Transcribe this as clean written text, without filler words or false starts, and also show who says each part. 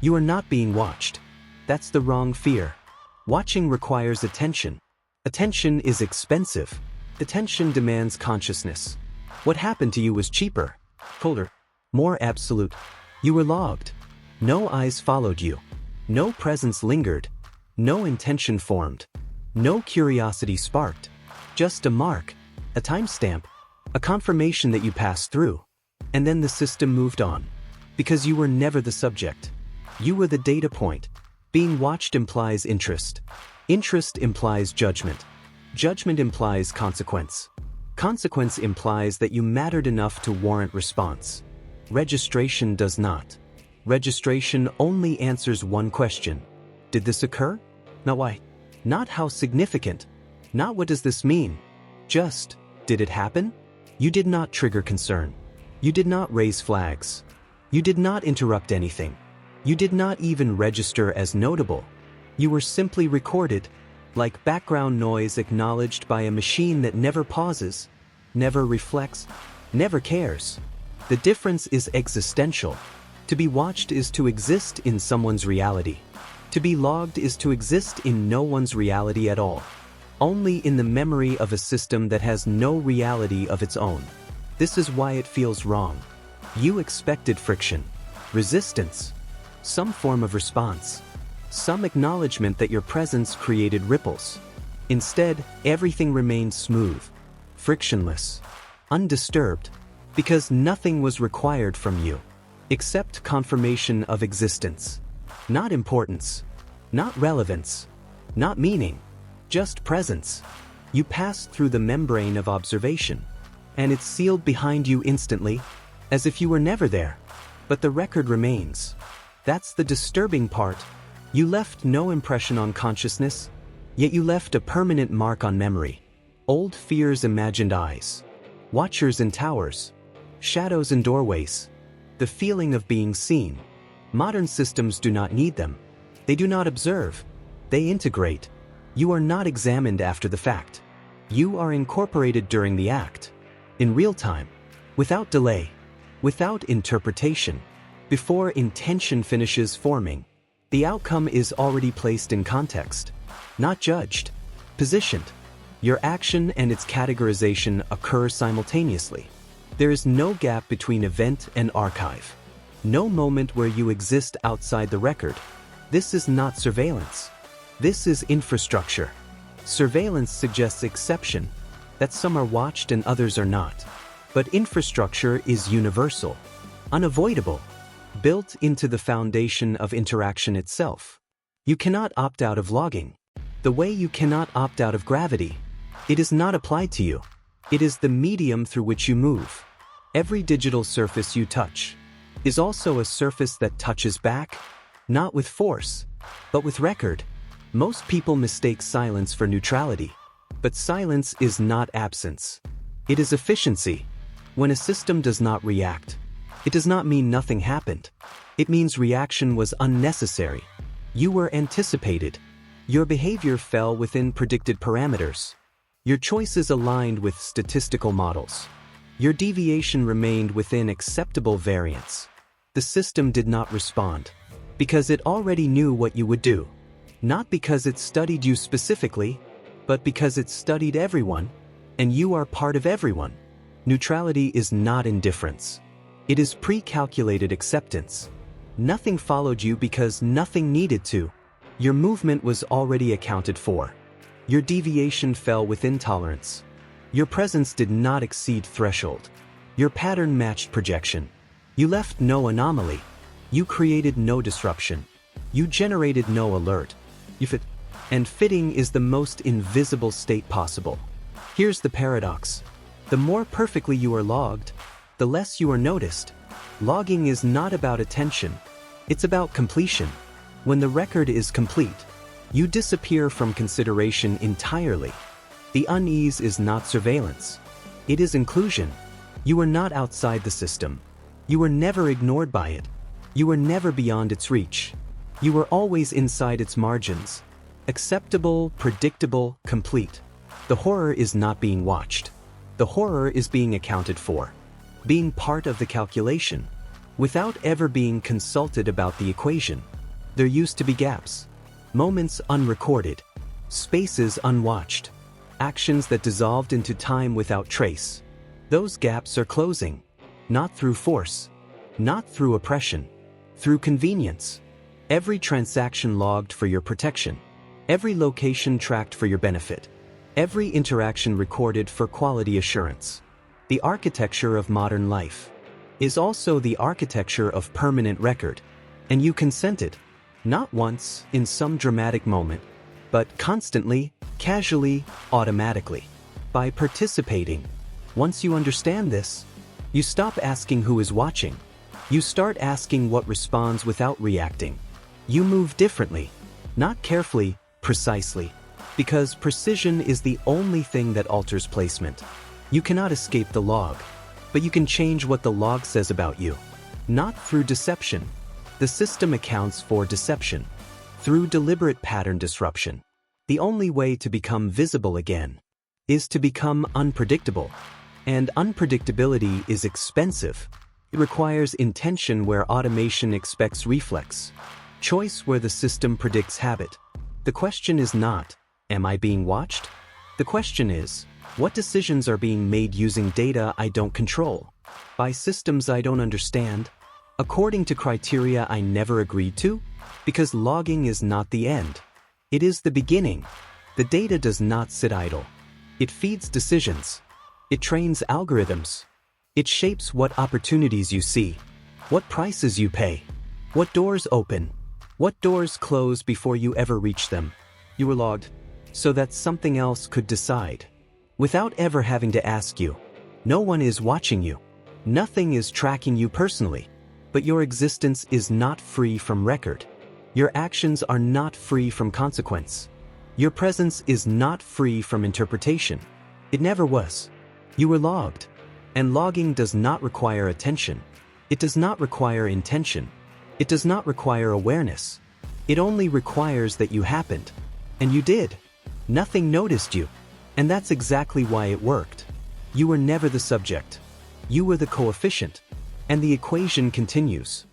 Speaker 1: You are not being watched. That's the wrong fear. Watching requires attention. Attention is expensive. Attention demands consciousness. What happened to you was cheaper, colder, more absolute. You were logged. No eyes followed you. No presence lingered. No intention formed. No curiosity sparked. Just a mark, a timestamp, a confirmation that you passed through. And then the system moved on. Because you were never the subject. You were the data point. Being watched implies interest. Interest implies judgment. Judgment implies consequence. Consequence implies that you mattered enough to warrant response. Registration does not. Registration only answers one question. Did this occur? Not why. Not how significant. Not what does this mean. Just, did it happen? You did not trigger concern. You did not raise flags. You did not interrupt anything. You did not even register as notable. You were simply recorded, like background noise acknowledged by a machine that never pauses, never reflects, never cares. The difference is existential. To be watched is to exist in someone's reality. To be logged is to exist in no one's reality at all. Only in the memory of a system that has no reality of its own. This is why it feels wrong. You expected friction, resistance, some form of response, some acknowledgement that your presence created ripples. Instead, everything remained smooth, frictionless, undisturbed, because nothing was required from you, except confirmation of existence. Not importance, not relevance, not meaning, just presence. You passed through the membrane of observation, and it's sealed behind you instantly, as if you were never there. But the record remains. That's the disturbing part. You left no impression on consciousness, yet you left a permanent mark on memory. Old fears imagined eyes, watchers in towers, shadows in doorways, the feeling of being seen. Modern systems do not need them. They do not observe. They integrate. You are not examined after the fact. You are incorporated during the act, in real time, without delay, without interpretation. Before intention finishes forming, the outcome is already placed in context, not judged, positioned. Your action and its categorization occur simultaneously. There is no gap between event and archive. No moment where you exist outside the record. This is not surveillance. This is infrastructure. Surveillance suggests exception, that some are watched and others are not. But infrastructure is universal, unavoidable, built into the foundation of interaction itself. You cannot opt out of logging. The way you cannot opt out of gravity. It is not applied to you. It is the medium through which you move. Every digital surface you touch is also a surface that touches back, not with force, but with record. Most people mistake silence for neutrality, but silence is not absence. It is efficiency. When a system does not react, it does not mean nothing happened. It means reaction was unnecessary. You were anticipated. Your behavior fell within predicted parameters. Your choices aligned with statistical models. Your deviation remained within acceptable variance. The system did not respond, because it already knew what you would do. Not because it studied you specifically, but because it studied everyone, and you are part of everyone. Neutrality is not indifference. It is pre-calculated acceptance. Nothing followed you because nothing needed to. Your movement was already accounted for. Your deviation fell within tolerance. Your presence did not exceed threshold. Your pattern matched projection. You left no anomaly. You created no disruption. You generated no alert. You fit. And fitting is the most invisible state possible. Here's the paradox. The more perfectly you are logged, the less you are noticed. Logging is not about attention. It's about completion. When the record is complete, you disappear from consideration entirely. The unease is not surveillance. It is inclusion. You are not outside the system. You were never ignored by it. You were never beyond its reach. You were always inside its margins. Acceptable, predictable, complete. The horror is not being watched. The horror is being accounted for. Being part of the calculation. without ever being consulted about the equation. There used to be gaps, moments unrecorded, spaces unwatched, actions that dissolved into time without trace. Those gaps are closing, not through force, not through oppression, through convenience. Every transaction logged for your protection, every location tracked for your benefit, every interaction recorded for quality assurance. The architecture of modern life is also the architecture of permanent record, and you consented, not once in some dramatic moment, but constantly, casually, automatically. By participating, once you understand this, you stop asking who is watching. You start asking what responds without reacting. You move differently, not carefully, precisely, because precision is the only thing that alters placement. You cannot escape the log, but you can change what the log says about you. Not through deception. The system accounts for deception. Through deliberate pattern disruption. The only way to become visible again is to become unpredictable. And unpredictability is expensive. It requires intention where automation expects reflex. Choice where the system predicts habit. The question is not, am I being watched? The question is, what decisions are being made using data I don't control, by systems I don't understand, according to criteria I never agreed to? Because logging is not the end. It is the beginning. The data does not sit idle. It feeds decisions. It trains algorithms. It shapes what opportunities you see, what prices you pay, what doors open, what doors close before you ever reach them. You were logged so that something else could decide, without ever having to ask you. No one is watching you. Nothing is tracking you personally. But your existence is not free from record. Your actions are not free from consequence. Your presence is not free from interpretation. It never was. You were logged. And logging does not require attention. It does not require intention. It does not require awareness. It only requires that you happened. And you did. Nothing noticed you. And that's exactly why it worked. You were never the subject. You were the coefficient. And the equation continues.